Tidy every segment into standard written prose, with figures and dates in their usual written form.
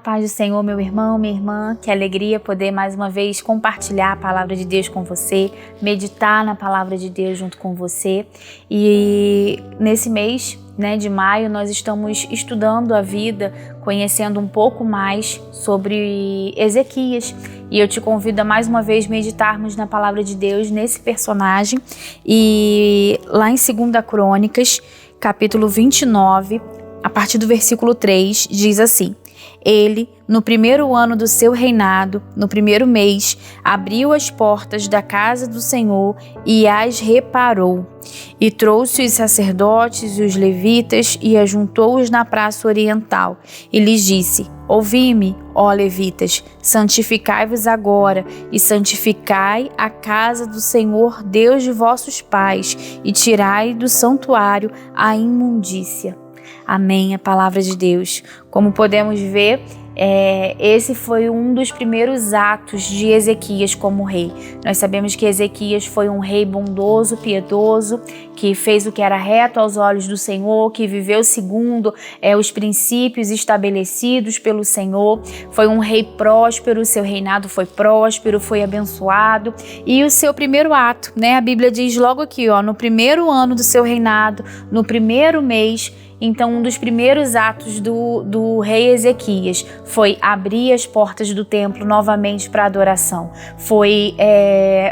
paz do Senhor, meu irmão, minha irmã. Que alegria poder mais uma vez compartilhar a palavra de Deus com você, meditar na palavra de Deus junto com você. E nesse mês, de maio, nós estamos estudando a vida, conhecendo um pouco mais sobre Ezequias. E eu te convido a mais uma vez meditarmos na palavra de Deus nesse personagem. E lá em 2 Crônicas, capítulo 29, a partir do versículo 3, diz assim: Ele, no primeiro ano do seu reinado, no primeiro mês, abriu as portas da casa do Senhor e as reparou. E trouxe os sacerdotes e os levitas e ajuntou-os na praça oriental. E lhes disse: Ouvi-me, ó levitas, santificai-vos agora e santificai a casa do Senhor Deus de vossos pais e tirai do santuário a imundícia. Amém, a palavra de Deus. Como podemos ver, esse foi um dos primeiros atos de Ezequias como rei. Nós sabemos que Ezequias foi um rei bondoso, piedoso, que fez o que era reto aos olhos do Senhor, que viveu segundo os princípios estabelecidos pelo Senhor. Foi um rei próspero, seu reinado foi próspero, foi abençoado. E o seu primeiro ato, a Bíblia diz logo aqui, no primeiro ano do seu reinado, no primeiro mês. Então, um dos primeiros atos do rei Ezequias foi abrir as portas do templo novamente para adoração. Foi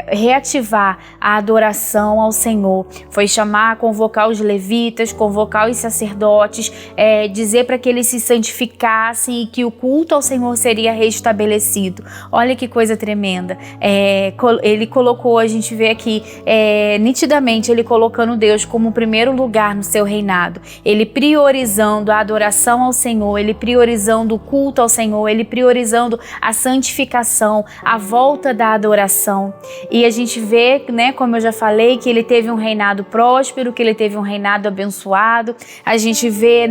reativar a adoração ao Senhor. Foi convocar os levitas, convocar os sacerdotes, dizer para que eles se santificassem e que o culto ao Senhor seria restabelecido. Olha que coisa tremenda. Ele colocou, a gente vê aqui, nitidamente, ele colocando Deus como o primeiro lugar no seu reinado. Ele priorizando a adoração ao Senhor, ele priorizando o culto ao Senhor, ele priorizando a santificação, a volta da adoração. E a gente vê, como eu já falei, que ele teve um reinado próspero, que ele teve um reinado abençoado. A gente vê,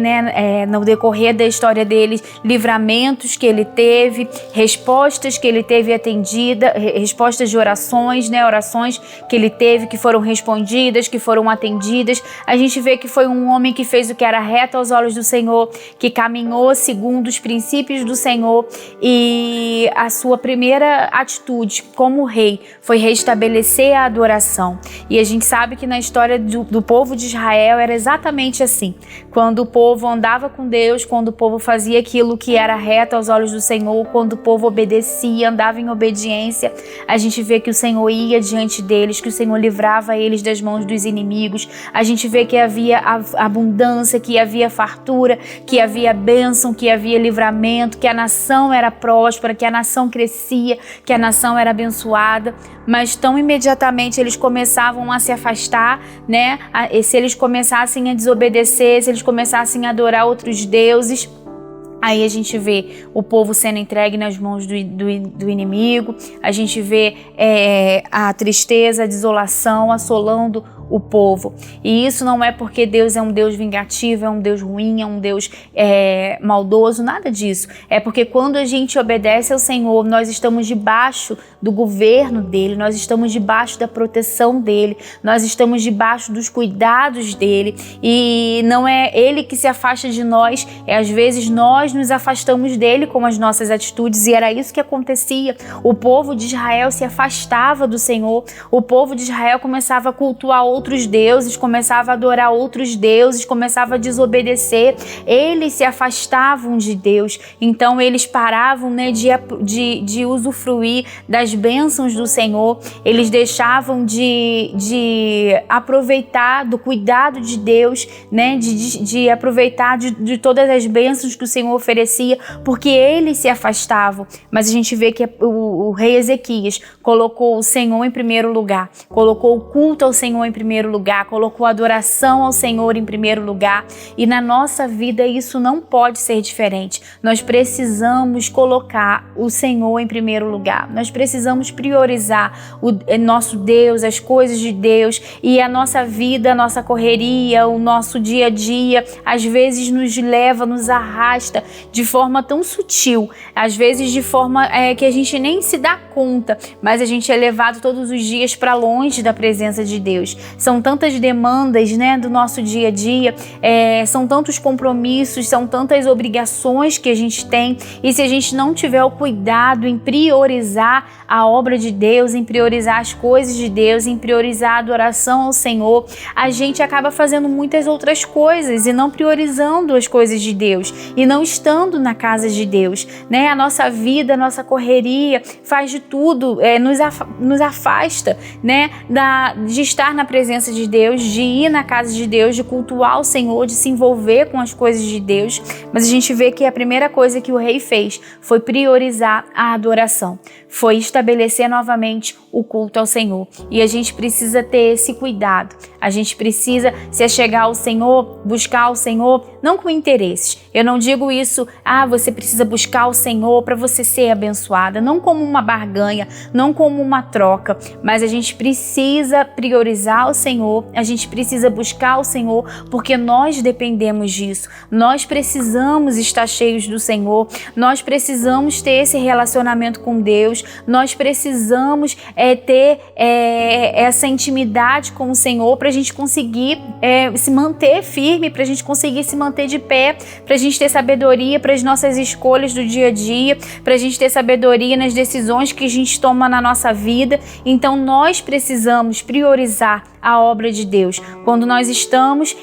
no decorrer da história dele, livramentos que ele teve, respostas que ele teve atendida, respostas de orações, orações que ele teve, que foram respondidas, que foram atendidas. A gente vê que foi um homem que fez o que era reto aos olhos do Senhor, que caminhou segundo os princípios do Senhor, e a sua primeira atitude como rei foi restabelecer a adoração. E a gente sabe que na história do povo de Israel era exatamente assim. Quando o povo andava com Deus, quando o povo fazia aquilo que era reto aos olhos do Senhor, quando o povo obedecia, andava em obediência, a gente vê que o Senhor ia diante deles, que o Senhor livrava eles das mãos dos inimigos. A gente vê que havia abundância, que havia fartura, que havia bênção, que havia livramento, que a nação era próspera, que a nação crescia, que a nação era abençoada. Mas tão imediatamente eles começavam a se afastar, se eles começassem a desobedecer, se eles começassem a adorar outros deuses, aí a gente vê o povo sendo entregue nas mãos do inimigo, a gente vê a tristeza, a desolação assolando o povo. E isso não é porque Deus é um Deus vingativo, é um Deus ruim, é um Deus maldoso, nada disso. É porque quando a gente obedece ao Senhor, nós estamos debaixo do governo dele, nós estamos debaixo da proteção dele, nós estamos debaixo dos cuidados dele, e não é ele que se afasta de nós, às vezes nós nos afastamos dele com as nossas atitudes, e era isso que acontecia. O povo de Israel se afastava do Senhor, o povo de Israel começava a cultuar outros deuses, começava a adorar outros deuses, começava a desobedecer. Eles se afastavam de Deus, então eles paravam de usufruir das bênçãos do Senhor, eles deixavam de aproveitar do cuidado de Deus, de aproveitar de todas as bênçãos que o Senhor oferecia, porque eles se afastavam. Mas a gente vê que o rei Ezequias colocou o Senhor em primeiro lugar, colocou o culto ao Senhor em primeiro lugar, colocou a adoração ao Senhor em primeiro lugar. E na nossa vida isso não pode ser diferente. Nós precisamos colocar o Senhor em primeiro lugar. Nós precisamos priorizar o nosso Deus, as coisas de Deus, e a nossa vida, a nossa correria, o nosso dia a dia, às vezes nos leva, nos arrasta de forma tão sutil, às vezes de forma que a gente nem se dá conta, mas a gente é levado todos os dias para longe da presença de Deus. são tantas demandas, né, do nosso dia a dia, são tantos compromissos, são tantas obrigações que a gente tem, e se a gente não tiver o cuidado em priorizar a obra de Deus, em priorizar as coisas de Deus, em priorizar a adoração ao Senhor, a gente acaba fazendo muitas outras coisas e não priorizando as coisas de Deus e não estando na casa de Deus, né? A nossa vida, a nossa correria faz de tudo, nos afasta, né, de estar na presença de Deus, de ir na casa de Deus, de cultuar o Senhor, de se envolver com as coisas de Deus. Mas a gente vê que a primeira coisa que o rei fez foi priorizar a adoração, foi estabelecer novamente o culto ao Senhor. E a gente precisa ter esse cuidado, a gente precisa se achegar ao Senhor, buscar o Senhor, não com interesses. Eu não digo isso, você precisa buscar o Senhor para você ser abençoada, não como uma barganha, não como uma troca, mas a gente precisa priorizar o Senhor, a gente precisa buscar o Senhor, porque nós dependemos disso, nós precisamos estar cheios do Senhor, nós precisamos ter esse relacionamento com Deus, nós precisamos ter essa intimidade com o Senhor para a gente conseguir se manter firme, para a gente conseguir se manter de pé, para a gente ter sabedoria para as nossas escolhas do dia a dia, para a gente ter sabedoria nas decisões que a gente toma na nossa vida. Então nós precisamos priorizar a obra de Deus. Quando nós estamos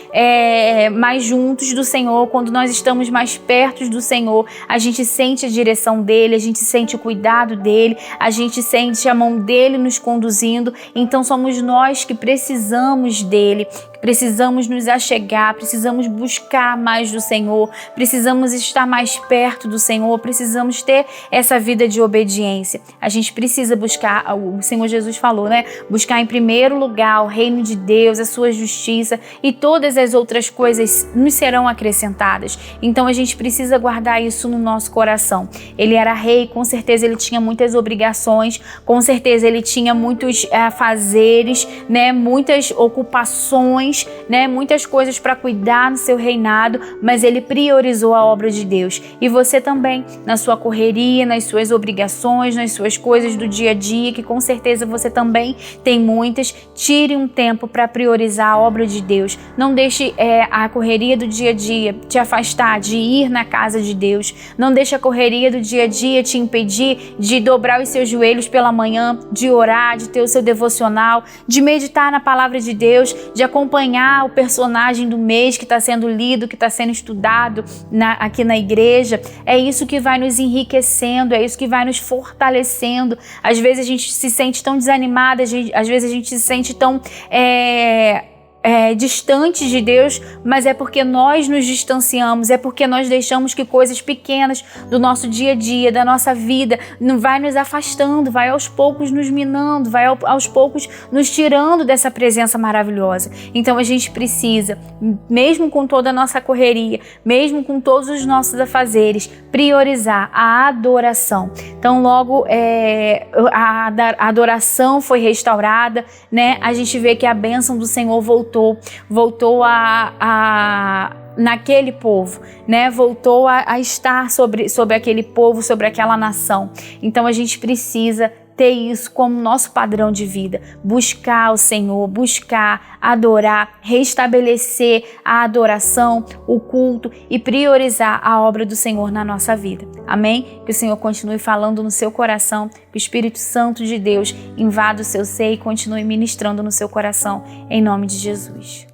mais juntos do Senhor, quando nós estamos mais perto do Senhor, a gente sente a direção dele, a gente sente o cuidado dele, a gente sente a mão dele nos conduzindo. Então somos nós que precisamos dele, precisamos nos achegar, precisamos buscar mais do Senhor, precisamos estar mais perto do Senhor, precisamos ter essa vida de obediência. A gente precisa buscar, o Senhor Jesus falou, né? Buscar em primeiro lugar o reino de Deus, a sua justiça, e todas as outras coisas nos serão acrescentadas. Então a gente precisa guardar isso no nosso coração. Ele era rei, com certeza ele tinha muitas obrigações, com certeza ele tinha muitos afazeres, né? Muitas ocupações, né, muitas coisas para cuidar no seu reinado, mas ele priorizou a obra de Deus. E você também, na sua correria, nas suas obrigações, nas suas coisas do dia a dia, que com certeza você também tem muitas, tire um tempo para priorizar a obra de Deus. Não deixe a correria do dia a dia te afastar de ir na casa de Deus. Não deixe a correria do dia a dia te impedir de dobrar os seus joelhos pela manhã, de orar, de ter o seu devocional, de meditar na palavra de Deus, de acompanhar o personagem do mês que está sendo lido, que está sendo estudado aqui na igreja. É isso que vai nos enriquecendo, é isso que vai nos fortalecendo. Às vezes a gente se sente tão desanimada, às vezes a gente se sente tão distantes de Deus, mas é porque nós nos distanciamos, é porque nós deixamos que coisas pequenas do nosso dia a dia, da nossa vida, vai nos afastando, vai aos poucos nos minando, vai aos poucos nos tirando dessa presença maravilhosa. Então a gente precisa, mesmo com toda a nossa correria, mesmo com todos os nossos afazeres, priorizar a adoração. Então logo a adoração foi restaurada, né? A gente vê que a bênção do Senhor voltou naquele povo, né? Voltou a estar sobre aquele povo, sobre aquela nação. Então a gente precisa ter isso como nosso padrão de vida, buscar o Senhor, buscar, adorar, restabelecer a adoração, o culto e priorizar a obra do Senhor na nossa vida. Amém? Que o Senhor continue falando no seu coração, que o Espírito Santo de Deus invada o seu ser e continue ministrando no seu coração, em nome de Jesus.